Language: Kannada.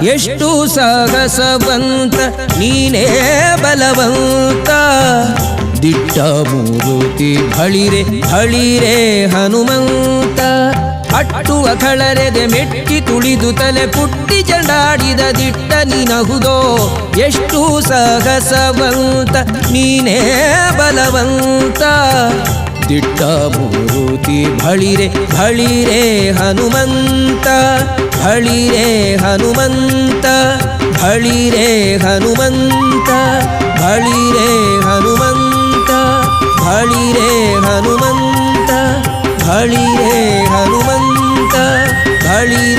ಎಷ್ಟು ಸಾಹಸವಂತ ನೀನೇ ಬಲವಂತ ದಿಟ್ಟ ಮೂರುತಿ ಬಳಿರೆ ಬಳಿರೆ ಹನುಮಂತ ಅಟ್ಟುವ ಕಳರೆದೆ ಮೆಟ್ಟಿ ತುಳಿದು ತಲೆ ಪುಟ್ಟಿ ಚಂಡಾಡಿದ ದಿಟ್ಟ ನೀನಹುದೋ ಎಷ್ಟು ಸಾಹಸವಂತ ನೀನೇ ಬಲವಂತ ದಿಟ್ಟ ಮೂರುತಿ ಬಳಿರೆ ಬಳಿರೆ ಹನುಮಂತ ಬಳಿರೆ ಹನುಮಂತ ಬಳಿರೆ ಹನುಮಂತ ಬಳಿರೆ ಹನುಮಂತ ಬಳಿರೆ ಹನುಮಂತ ಬಳಿರೆ ಹನುಮಂತ ಬಳಿರೆ